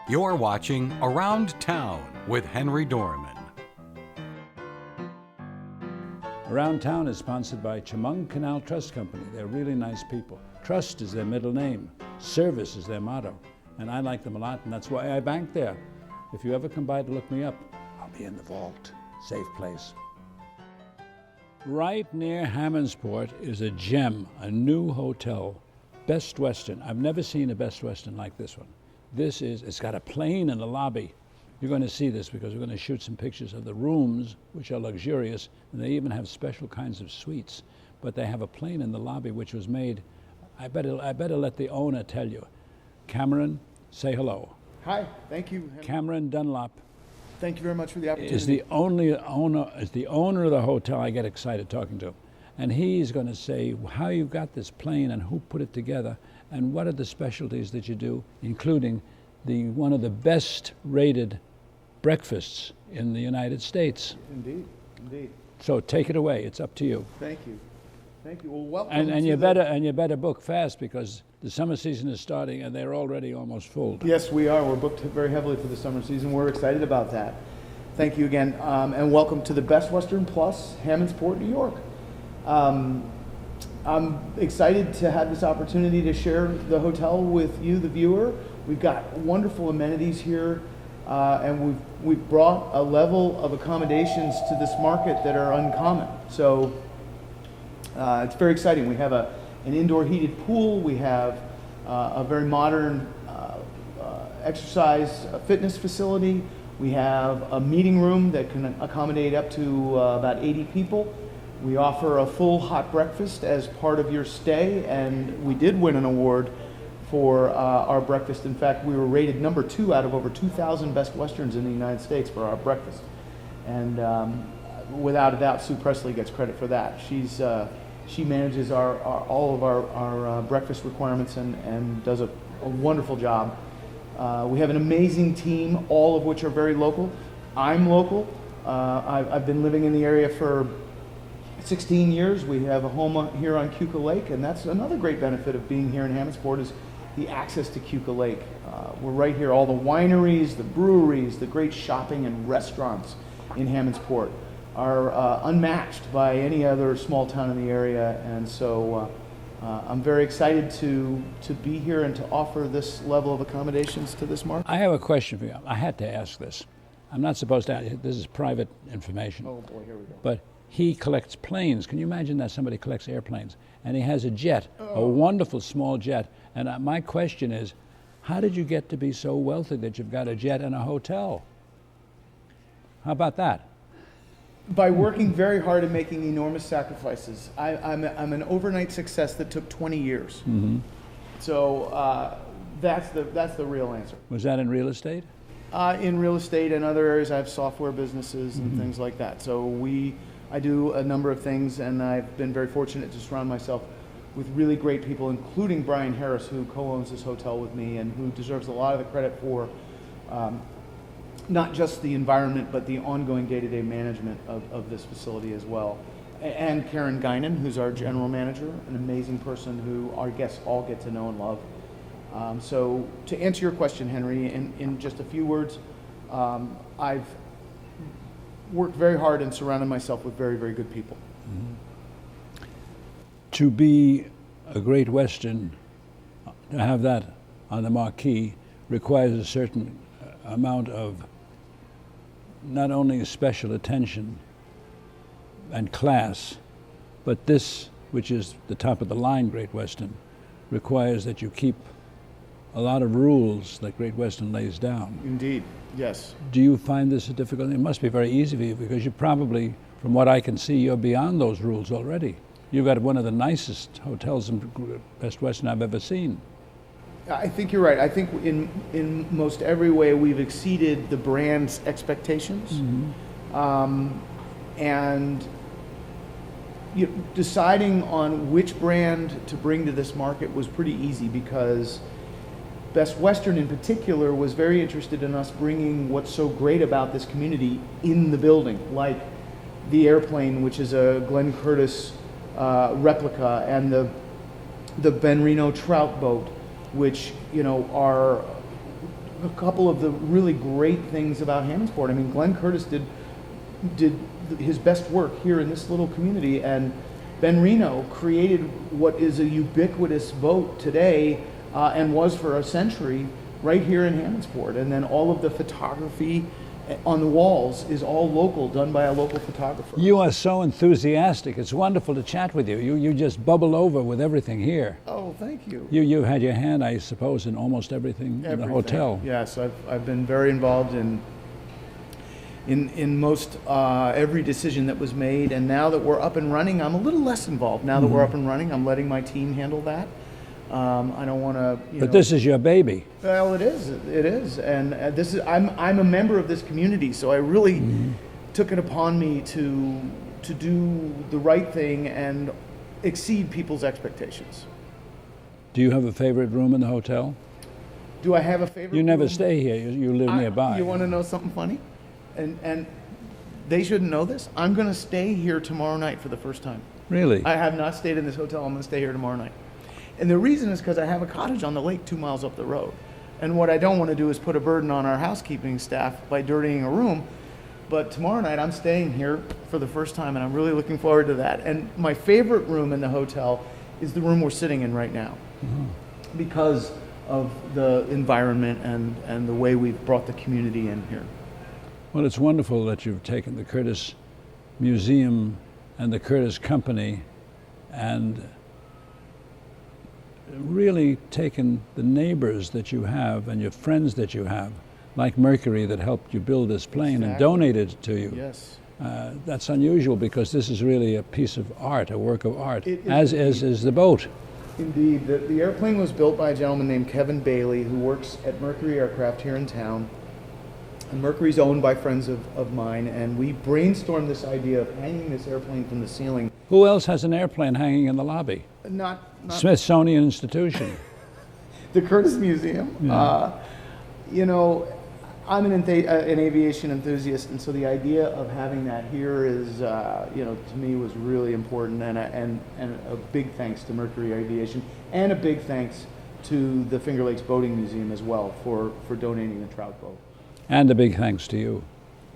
You're watching Around Town with Henry Dormann. Around Town is sponsored by Chemung Canal Trust Company. They're really nice people. Trust is their middle name. Service is their motto. And I like them a lot, and that's why I bank there. If you ever come by to look me up, I'll be in the vault. Safe place. Right near Hammondsport is a gem, a new hotel, Best Western. I've never seen a Best Western like this one. It's got a plane in the lobby. You're going to see this because we're going to shoot some pictures of the rooms, which are luxurious, and they even have special kinds of suites. But they have a plane in the lobby which was made, I better let the owner tell you. Cameron, say hello. Hi, thank you. Cameron Dunlap Thank you very much for the opportunity. is the owner of the hotel I get excited talking to. And he's going to say how you got this plane and who put it together and what are the specialties that you do, including one of the best rated breakfasts in the United States. Indeed, indeed. So take it away. It's up to you. Thank you. Thank you. Well, welcome. And you better book fast because the summer season is starting and they're already almost full. Yes, we are. We're booked very heavily for the summer season. We're excited about that. Thank you again, and welcome to the Best Western Plus, Hammondsport, New York. I'm excited to have this opportunity to share the hotel with you, the viewer. We've got wonderful amenities here, and we've brought a level of accommodations to this market that are uncommon. So it's very exciting. We have an indoor heated pool. We have a very modern exercise fitness facility. We have a meeting room that can accommodate up to about 80 people. We offer a full hot breakfast as part of your stay, and we did win an award for our breakfast. In fact, we were rated number 2 out of over 2,000 Best Westerns in the United States for our breakfast. And without a doubt, Sue Presley gets credit for that. She manages all of our breakfast requirements and does a wonderful job. We have an amazing team, all of which are very local. I'm local. I've been living in the area for 16 years. We have a home here on Keuka Lake, and that's another great benefit of being here in Hammondsport is the access to Keuka Lake. We're right here. All the wineries, the breweries, the great shopping and restaurants in Hammondsport are unmatched by any other small town in the area, and so I'm very excited to be here and to offer this level of accommodations to this market. I have a question for you. I had to ask this. I'm not supposed to ask. This is private information. Oh boy, here we go. But he collects planes. Can you imagine that somebody collects airplanes? And he has a jet, a wonderful small jet. And my question is, how did you get to be so wealthy that you've got a jet and a hotel? How about that? By working very hard and making enormous sacrifices. I'm an overnight success that took 20 years. Mm-hmm. So that's the real answer. Was that in real estate? In real estate and other areas, I have software businesses and things like that. So I do a number of things, and I've been very fortunate to surround myself with really great people, including Brian Harris, who co-owns this hotel with me and who deserves a lot of the credit for not just the environment, but the ongoing day-to-day management of this facility as well. And Karen Guinan, who's our general manager, an amazing person who our guests all get to know and love. So to answer your question, Henry, in just a few words, I've worked very hard and surrounded myself with very, very good people. Mm-hmm. To be a great Western, to have that on the marquee requires a certain amount of not only special attention and class, but this, which is the top of the line Great Western, requires that you keep a lot of rules that Great Western lays down. Indeed, yes. Do you find this a difficulty? It must be very easy for you because you probably, from what I can see, you're beyond those rules already. You've got one of the nicest hotels in Best Western I've ever seen. I think you're right. I think in most every way we've exceeded the brand's expectations. Mm-hmm. And deciding on which brand to bring to this market was pretty easy because Best Western in particular was very interested in us bringing what's so great about this community in the building, like the airplane, which is a Glenn Curtis replica, and the Ben Reno trout boat, which are a couple of the really great things about Hammondsport. I mean, Glenn Curtis did his best work here in this little community, and Ben Reno created what is a ubiquitous boat today, and was for a century, right here in Hammondsport. And then all of the photography on the walls is all local, done by a local photographer. You are so enthusiastic. It's wonderful to chat with you. You just bubble over with everything here. Oh, thank you. You had your hand, I suppose, in almost everything in the hotel. Yes, I've been very involved in most every decision that was made, and now that we're up and running, I'm a little less involved. Now that we're up and running, I'm letting my team handle that. I don't want to. But this is your baby. Well, it is, and this is. I'm a member of this community, so I really took it upon me to do the right thing and exceed people's expectations. Do you have a favorite room in the hotel? Do I have a favorite? You never room? stay here. You live nearby. You want to know something funny? And they shouldn't know this. I'm going to stay here tomorrow night for the first time. Really? I have not stayed in this hotel. I'm going to stay here tomorrow night. And the reason is because I have a cottage on the lake 2 miles up the road. And what I don't want to do is put a burden on our housekeeping staff by dirtying a room. But tomorrow night I'm staying here for the first time, and I'm really looking forward to that. And my favorite room in the hotel is the room we're sitting in right now, because of the environment and the way we've brought the community in here. Well, it's wonderful that you've taken the Curtis Museum and the Curtis Company and really taken the neighbors that you have and your friends that you have, like Mercury that helped you build this plane and donated it to you. Yes. That's unusual, because this is really a piece of art, a work of art, It is as is the boat. Indeed. The airplane was built by a gentleman named Kevin Bailey, who works at Mercury Aircraft here in town. And Mercury's owned by friends of mine, and we brainstormed this idea of hanging this airplane from the ceiling. Who else has an airplane hanging in the lobby? Not Smithsonian Institution. the Curtis Museum. Yeah. You know, I'm an aviation enthusiast, and so the idea of having that here is, you know, to me was really important, and a big thanks to Mercury Aviation, and a big thanks to the Finger Lakes Boating Museum as well for donating the trout boat. And a big thanks to you.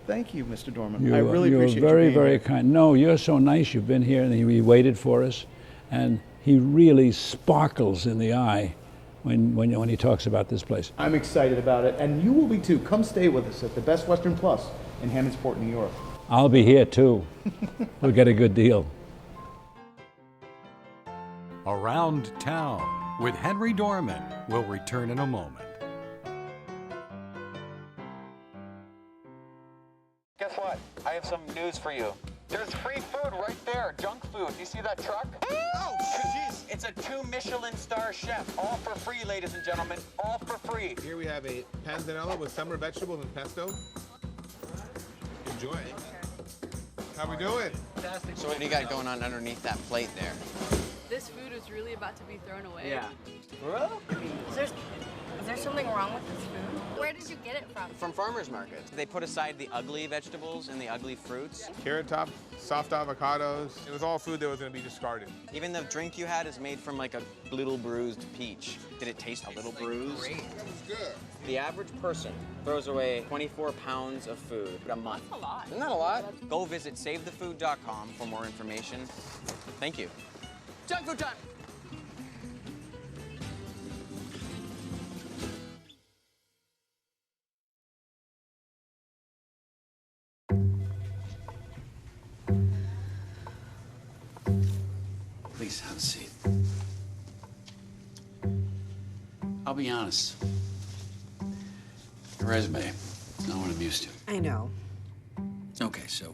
Thank you, Mr. Dormann. I really appreciate you're very, you being very here. kind. No, you're so nice. You've been here, and he waited for us, and he really sparkles in the eye when he talks about this place. I'm excited about it, and you will be too. Come stay with us at the Best Western Plus in Hammondsport, New York. I'll be here too. We'll get a good deal. Around Town with Henry Dormann will return in a moment. Guess what? I have some news for you. There's free food right there, junk food. You see that truck? Oh, jeez. It's a 2 Michelin star chef. All for free, ladies and gentlemen. All for free. Here we have a panzanella with summer vegetables and pesto. Enjoy. How we doing? Fantastic. So what do you got going on underneath that plate there? This food is really about to be thrown away. Yeah. Is there something wrong with this food? Where did you get it from? From farmers markets. They put aside the ugly vegetables and the ugly fruits. Carrot top, soft avocados. It was all food that was going to be discarded. Even the drink you had is made from like a little bruised peach. Did it taste a little bruised? It was good. The average person throws away 24 pounds of food a month. That's a lot. Isn't that a lot? Go visit savethefood.com for more information. Thank you. Junk food time! Please have a seat. I'll be honest. Your resume, not what I'm used to. I know. Okay, so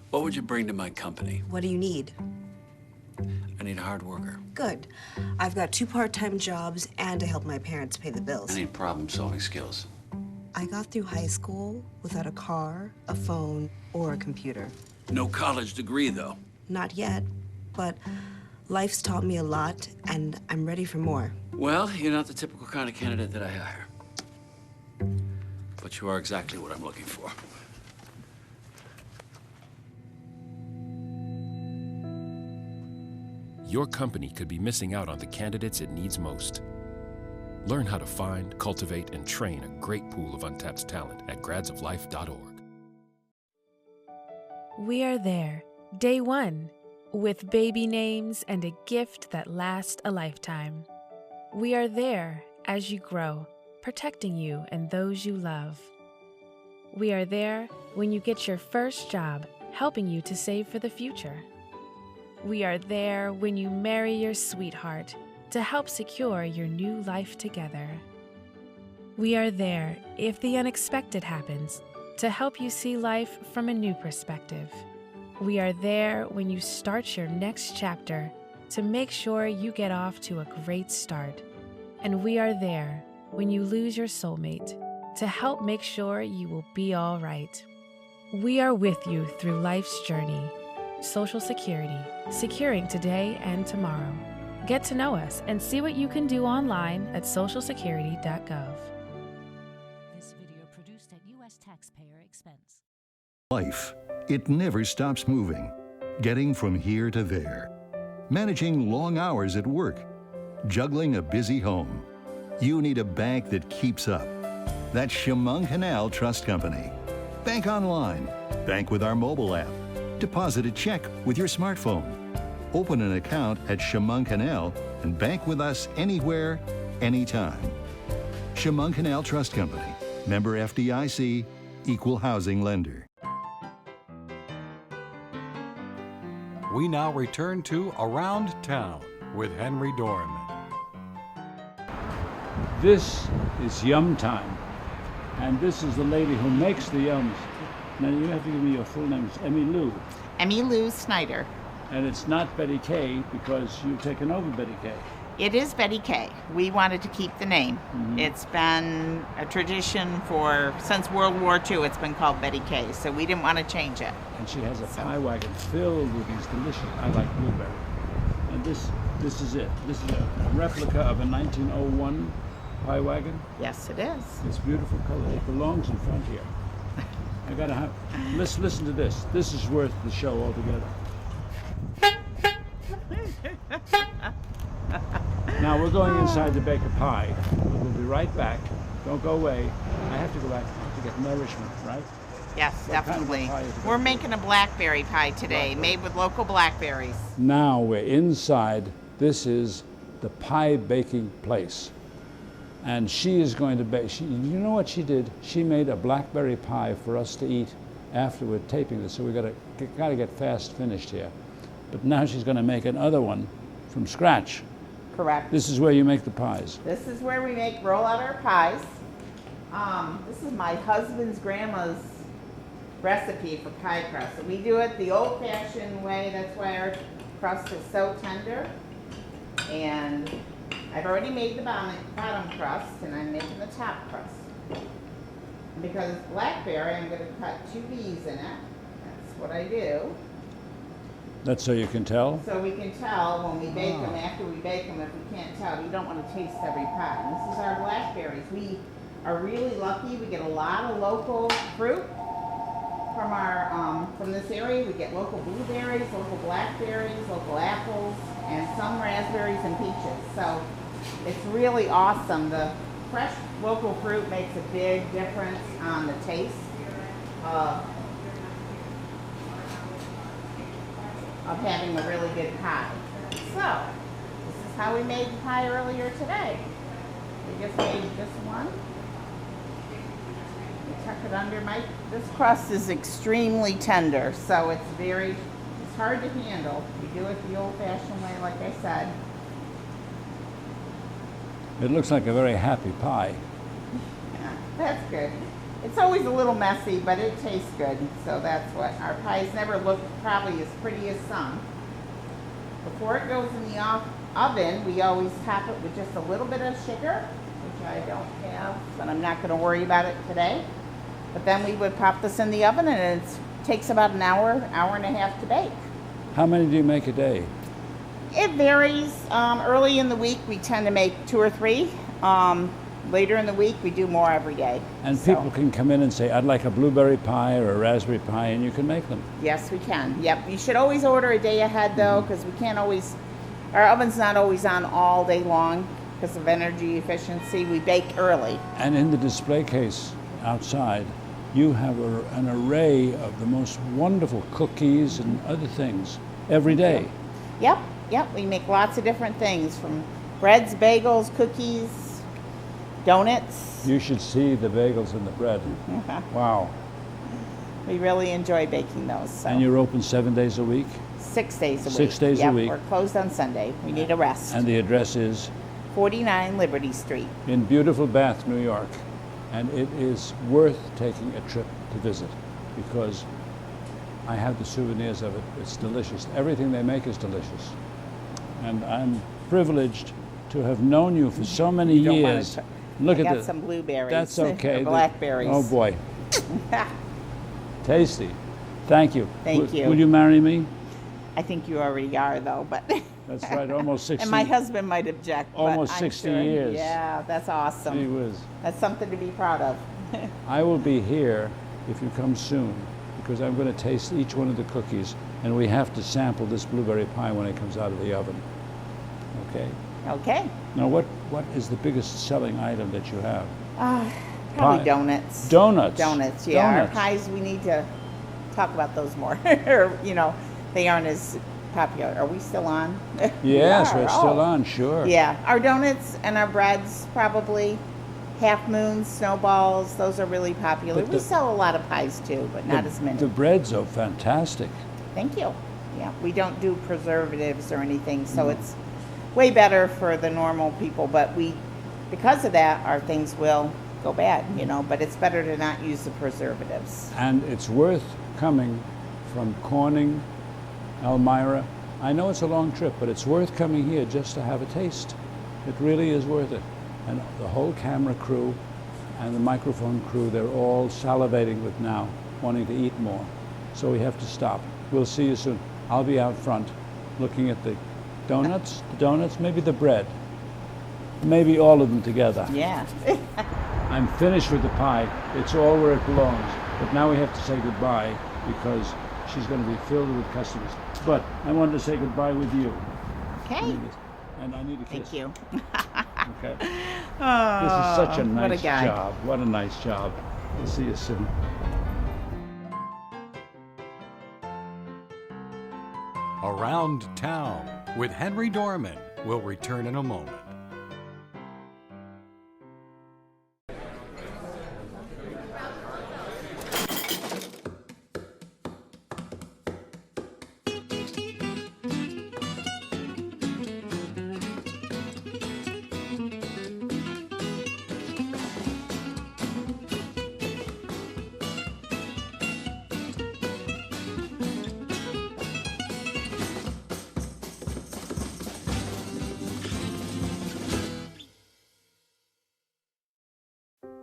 what would you bring to my company? What do you need? I need a hard worker. Good. I've got 2 part-time jobs and to help my parents pay the I bills. need problem-solving skills. I got through high school without a car, a phone, or a computer. No college degree, though. Not yet, but life's taught me a lot, and I'm ready for more. Well, you're not the typical kind of candidate that I hire. But you are exactly what I'm looking for. Your company could be missing out on the candidates it needs most. Learn how to find, cultivate, and train a great pool of untapped talent at gradsoflife.org. We are there, day one, with baby names and a gift that lasts a lifetime. We are there as you grow, protecting you and those you love. We are there when you get your first job, helping you to save for the future. We are there when you marry your sweetheart to help secure your new life together. We are there if the unexpected happens to help you see life from a new perspective. We are there when you start your next chapter to make sure you get off to a great start. And we are there when you lose your soulmate to help make sure you will be all right. We are with you through life's journey. Social Security, securing today and tomorrow. Get to know us and see what you can do online at socialsecurity.gov. This video produced at U.S. taxpayer expense. Life, it never stops moving. Getting from here to there. Managing long hours at work. Juggling a busy home. You need a bank that keeps up. That's Chemung Canal Trust Company. Bank online. Bank with our mobile app. Deposit a check with your smartphone. Open an account at Chemung Canal and bank with us anywhere, anytime. Chemung Canal Trust Company. Member FDIC. Equal housing lender. We now return to Around Town with Henry Dormann. This is yum time. And this is the lady who makes the yums. Now you have to give me your full name. It's Emy-Lou. Emy-Lou Snyder. And it's not Betty Kay because you've taken over Betty Kay. It is Betty Kay. We wanted to keep the name. Mm-hmm. It's been a tradition since World War II. It's been called Betty Kay, so we didn't want to change it. And she has a pie wagon filled with these delicious, I like blueberry. And this is it. This is a replica of a 1901 pie wagon. Yes, it is. It's beautiful color. It belongs in front here. I gotta have. Listen to this. This is worth the show altogether. Now we're going inside to bake a pie. We'll be right back. Don't go away. I have to go back to get nourishment, right? Yes, What kind of a definitely. pie is it? We're making a blackberry pie today, made with local blackberries. Now we're inside. This is the pie baking place. And she is going to bake. You know what she did? She made a blackberry pie for us to eat after we're taping this. So we gotta get fast finished here. But now she's going to make another one from scratch. Correct. This is where you make the pies. This is where we roll out our pies. This is my husband's grandma's recipe for pie crust. So we do it the old-fashioned way. That's why our crust is so tender. And I've already made the bottom crust, and I'm making the top crust. And because it's blackberry, I'm going to cut 2 V's in it. That's what I do. That's so you can tell? So we can tell when we bake them, after we bake them, if we can't tell, you don't want to taste every pie. And this is our blackberries. We are really lucky. We get a lot of local fruit from this area. We get local blueberries, local blackberries, local apples, and some raspberries and peaches. So it's really awesome. The fresh local fruit makes a big difference on the taste of having a really good pie. So, this is how we made the pie earlier today. We just made this one. We tuck it under this crust is extremely tender, so it's hard to handle. We do it the old-fashioned way, like I said. It looks like a very happy pie. Yeah, that's good. It's always a little messy, but it tastes good. So that's what our pies never look probably as pretty as some. Before it goes in the oven, we always top it with just a little bit of sugar, which I don't have, but I'm not going to worry about it today. But then we would pop this in the oven, and it takes about an hour and a half to bake. How many do you make a day? It varies. Early in the week, we tend to make 2 or 3. Later in the week, we do more every day. And people can come in and say, I'd like a blueberry pie or a raspberry pie, and you can make them. Yes, we can. Yep. You should always order a day ahead, though, because we can't always, our oven's not always on all day long. because of energy efficiency. We bake early. And in the display case outside, you have an array of the most wonderful cookies and other things every day. Yep, we make lots of different things, from breads, bagels, cookies, donuts. You should see the bagels and the bread. Wow. We really enjoy baking those. So. And you're open 7 days a week? 6 days a week. 6 days a week. We're closed on Sunday. We need a rest. And the address is? 49 Liberty Street. In beautiful Bath, New York. And it is worth taking a trip to visit because I have the souvenirs of it. It's delicious. Everything they make is delicious. And I'm privileged to have known you for so many years. Look at that. Some blueberries. That's okay. Blackberries. Oh boy. Tasty. Thank you. Thank you. Will you marry me? I think you already are, though, but... That's right, almost 60. And my husband might object, almost but 60 I'm sure. years. Yeah, that's awesome. Gee whiz. That's something to be proud of. I will be here if you come soon, because I'm going to taste each one of the cookies, and we have to sample this blueberry pie when it comes out of the oven. Okay? Okay. Now, what is the biggest selling item that you have? Probably Pie. Donuts. Donuts? Donuts, yeah. Donuts. Our pies, we need to talk about those more. You know, they aren't as popular. Are we still on? Yes, we're still on, sure. Yeah, our donuts and our breads, probably. Half moons, snowballs, those are really popular. We sell a lot of pies too, but not as many. The breads are fantastic. Thank you. Yeah, we don't do preservatives or anything, so it's way better for the normal people, but because of that, our things will go bad, you know, but it's better to not use the preservatives. And it's worth coming from Corning, Elmira. I know it's a long trip, but it's worth coming here just to have a taste. It really is worth it. And the whole camera crew and the microphone crew, they're all salivating with now, wanting to eat more. So we have to stop. We'll see you soon. I'll be out front looking at the donuts, maybe the bread. Maybe all of them together. Yeah. I'm finished with the pie. It's all where it belongs. But now we have to say goodbye because she's going to be filled with customers. But I wanted to say goodbye with you. Okay. And I need a kiss. Thank you. Okay. This is such a nice what a guy. job. What a nice job. We'll see you soon. Around Town with Henry Dormann will return in a moment.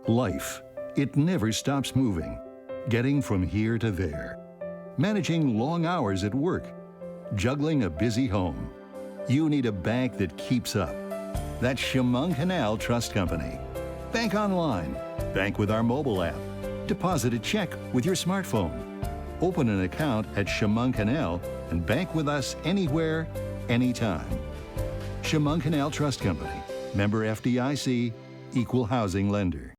Life, it never stops moving. Getting from here to there. Managing long hours at work. Juggling a busy home. You need a bank that keeps up. That's Chemung Canal Trust Company. Bank online. Bank with our mobile app. Deposit a check with your smartphone. Open an account at Chemung Canal and bank with us anywhere, anytime. Chemung Canal Trust Company. Member FDIC. Equal housing lender.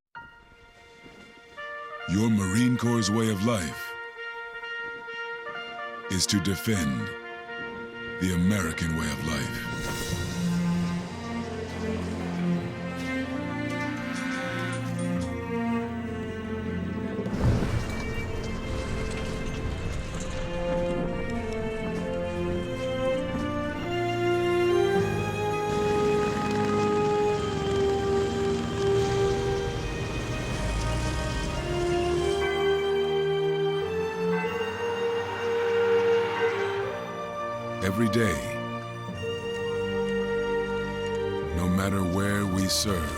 Your Marine Corps' way of life is to defend the American way of life. Every day, no matter where we serve,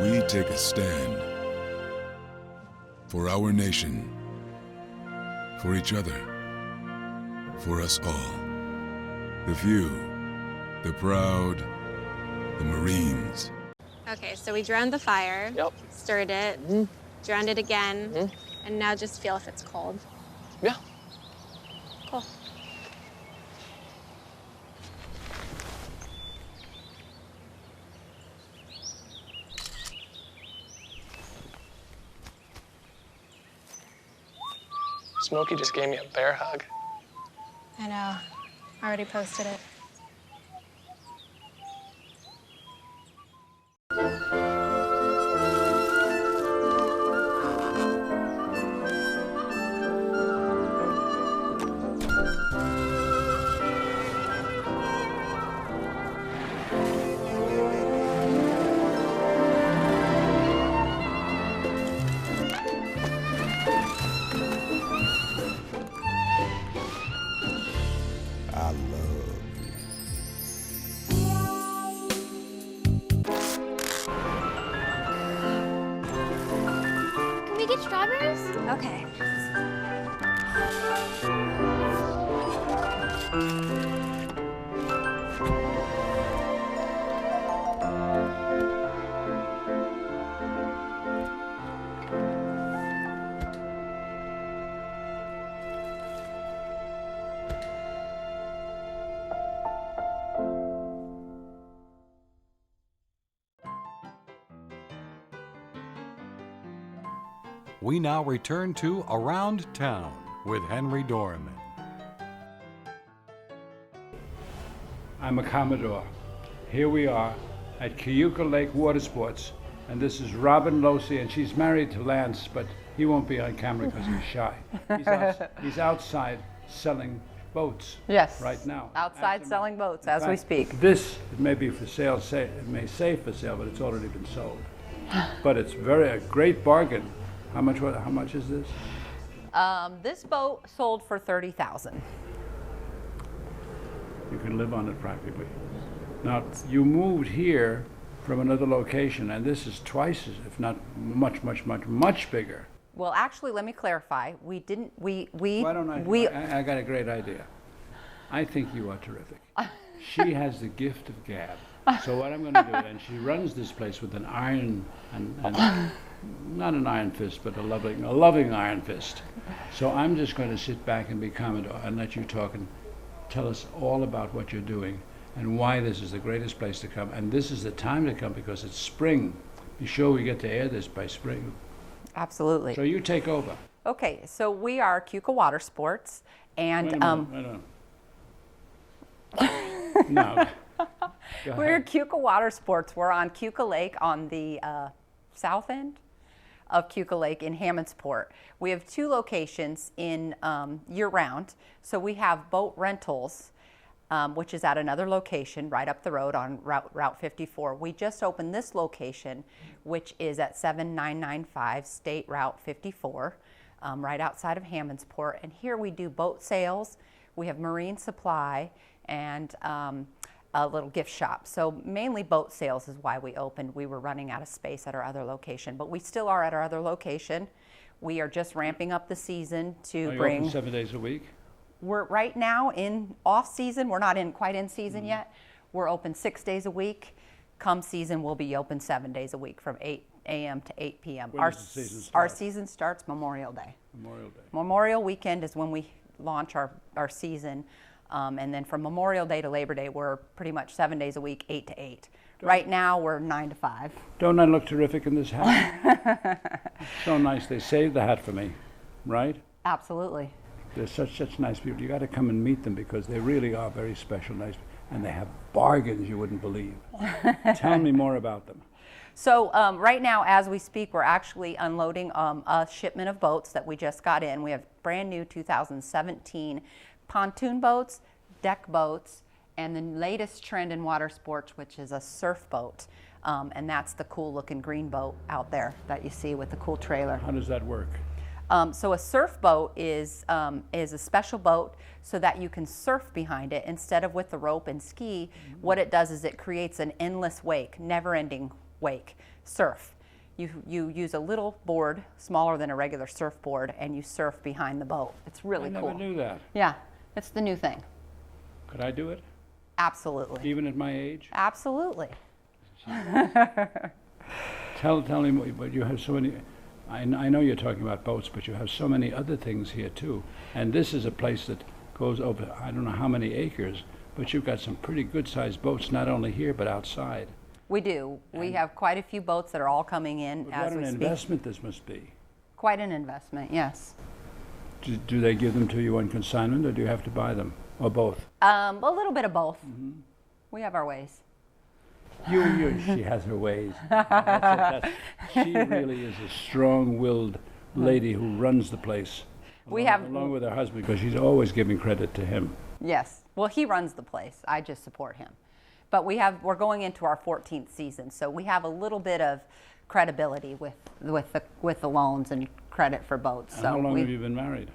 we take a stand for our nation, for each other, for us all. The few, the proud, the Marines. Okay, so we drowned the fire, stirred it, drowned it again, and now just feel if it's cold. Yeah. Cool. Smokey just gave me a bear hug. I know. I already posted it. I love you. Can we get strawberries? Okay. We now return to Around Town with Henry Dormann. I'm a Commodore. Here we are at Keuka Lake Watersports, and this is Robyn Locey, and she's married to Lance, but he won't be on camera because he's shy. He's outside selling boats. Yes. Right now. Outside selling boats as we speak. This may be for sale. It may say for sale, but it's already been sold. But it's a great bargain. How much is this? This boat sold for $30,000. You can live on it practically. Now, you moved here from another location, and this is twice as, if not much bigger. Well, actually, let me clarify. We didn't. We. Why don't I got a great idea. I think you are terrific. She has the gift of gab. So what I'm going to do, and she runs this place with an iron and not an iron fist, but a loving iron fist. So I'm just going to sit back and be Commodore and let you talk and tell us all about what you're doing and why this is the greatest place to come. And this is the time to come because it's spring. Be sure we get to air this by spring. Absolutely. So you take over. Okay, so we are Keuka Watersports, and Wait a minute. No. We're Keuka Watersports. We're on Keuka Lake on the south end of Keuka Lake in Hammondsport. We have two locations in year-round. So we have boat rentals, which is at another location right up the road on Route 54. We just opened this location, which is at 7995 State Route 54, right outside of Hammondsport. And here we do boat sales. We have marine supply and a little gift shop. So mainly boat sales is why we opened. We were running out of space at our other location, but we still are at our other location. We are just ramping up the season to bring. Are you open 7 days a week? We're right now in off season. We're not quite in season yet. We're open 6 days a week. Come season, we'll be open 7 days a week from 8 a.m. to 8 p.m. When does the season start? Our season starts Memorial Day. Memorial Day. Memorial weekend is when we launch our season. And then from Memorial Day to Labor Day, we're pretty much 7 days a week, 8 to 8. Right now, we're 9 to 5. Don't I look terrific in this hat? So nice. They saved the hat for me, right? Absolutely. They're such nice people. You got to come and meet them because they really are very special, nice, and they have bargains you wouldn't believe. Tell me more about them. So right now, as we speak, we're actually unloading a shipment of boats that we just got in. We have brand new 2017 pontoon boats, deck boats, and the latest trend in water sports, which is a surf boat. And that's the cool looking green boat out there that you see with the cool trailer. How does that work? So a surf boat is a special boat so that you can surf behind it instead of with the rope and ski. What it does is it creates an endless wake, never-ending wake, surf. You use a little board, smaller than a regular surfboard, and you surf behind the boat. It's really cool. I never knew that. Yeah, it's the new thing. Could I do it? Absolutely. Even at my age? Absolutely. Tell me more, but you have so many, I know you're talking about boats, but you have so many other things here too. And this is a place that goes over, I don't know how many acres, but you've got some pretty good sized boats, not only here, but outside. We do. We have quite a few boats that are all coming in as we speak. What an investment this must be. Quite an investment, yes. Do they give them to you on consignment, or do you have to buy them, or both? A little bit of both. We have our ways. She has her ways. She really is a strong-willed lady who runs the place. Along with her husband, because she's always giving credit to him. Yes. Well, he runs the place. I just support him. But we're going into our 14th season, so we have a little bit of credibility with the loans and credit for boats. And how long have you been married?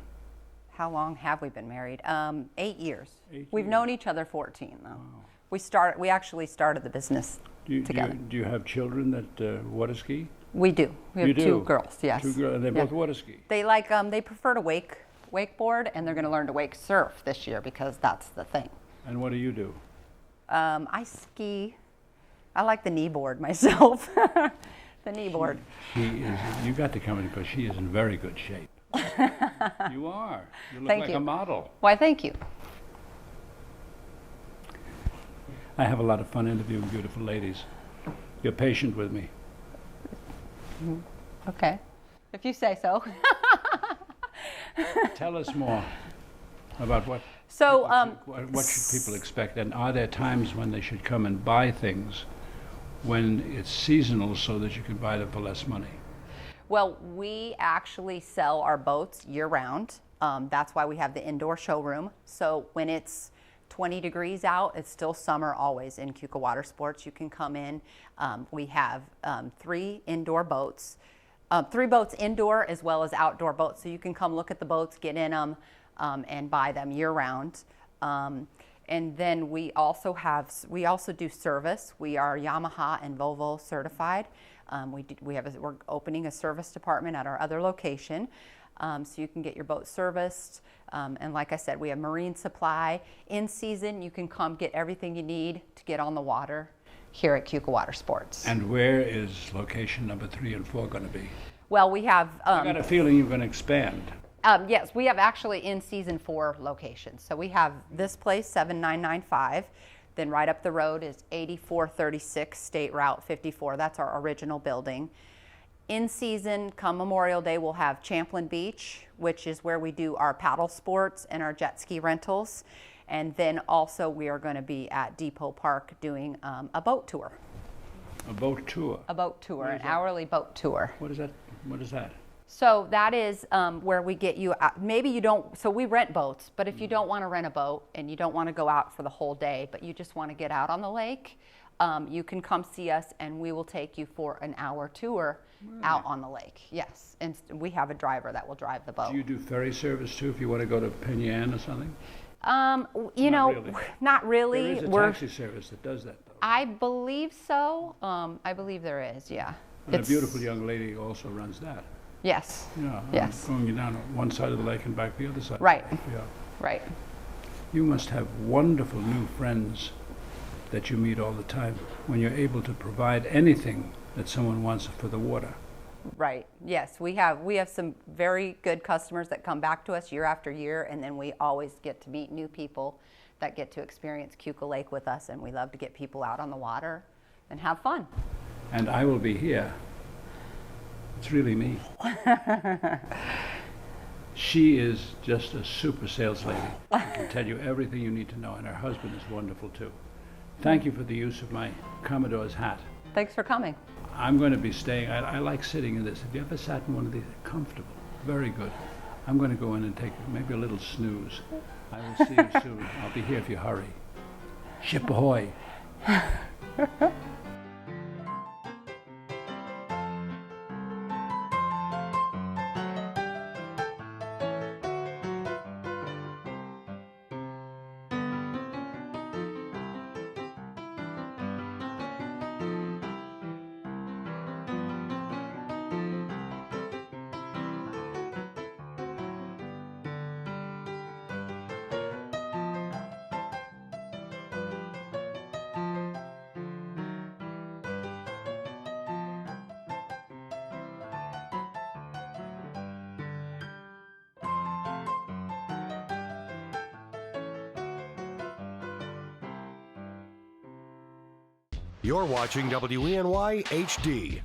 How long have we been married? 8 years. We've years. known each other 14 though. Wow. We actually started the business together. Do you have children that water ski? We do. We have two girls. Yes. 2 girls, and they both water ski. They they prefer to wakeboard, and they're going to learn to wake surf this year because that's the thing. And what do you do? I ski. I like the knee board myself. The knee board. You got to come in because she is in very good shape. You are. You look like a model. Why, thank you. I have a lot of fun interviewing beautiful ladies. You're patient with me. Okay, if you say so. Tell us more about what should people expect, and are there times when they should come and buy things when it's seasonal so that you can buy them for less money? Well, we actually sell our boats year-round. That's why we have the indoor showroom. So when it's 20 degrees out, it's still summer always in Keuka Watersports. You can come in. We have 3 indoor boats, 3 boats indoor as well as outdoor boats. So you can come look at the boats, get in them, and buy them year-round. And then we also do service. We are Yamaha and Volvo certified. We're opening a service department at our other location, so you can get your boat serviced. And like I said, we have marine supply. In season, you can come get everything you need to get on the water here at Keuka Watersports. And where is location number 3 and 4 going to be? Well, we have... I got a feeling you're going to expand. Yes, we have actually in season 4 locations. So we have this place, 7995. Then right up the road is 8436 State Route 54. That's our original building. In season, come Memorial Day, we'll have Champlin Beach, which is where we do our paddle sports and our jet ski rentals. And then also we are going to be at Depot Park doing a boat tour. A boat tour? A boat tour, an hourly boat tour. What is that? What is that? So that is where we get you out. Maybe you don't, so we rent boats, but if you don't want to rent a boat and you don't want to go out for the whole day, but you just want to get out on the lake, you can come see us and we will take you for an hour tour out on the lake. Yes, and we have a driver that will drive the boat. Do you do ferry service too if you want to go to Penn Yan or something? Not really. There is a taxi service that does that, though. I believe so. I believe there is, yeah. And a beautiful young lady also runs that. Yes. Yeah. Yes. Going down one side of the lake and back the other side. Right. Yeah. Right. You must have wonderful new friends that you meet all the time when you're able to provide anything that someone wants for the water. Right. Yes, we have some very good customers that come back to us year after year, and then we always get to meet new people that get to experience Keuka Lake with us, and we love to get people out on the water and have fun. And I will be here. It's really me. She is just a super sales lady. I can tell you everything you need to know, and her husband is wonderful too. Thank you for the use of my Commodore's hat. Thanks for coming. I'm going to be staying. I like sitting in this. Have you ever sat in one of these? Comfortable. Very good. I'm going to go in and take maybe a little snooze. I will see you soon. I'll be here if you hurry. Ship ahoy. You're watching WENY HD.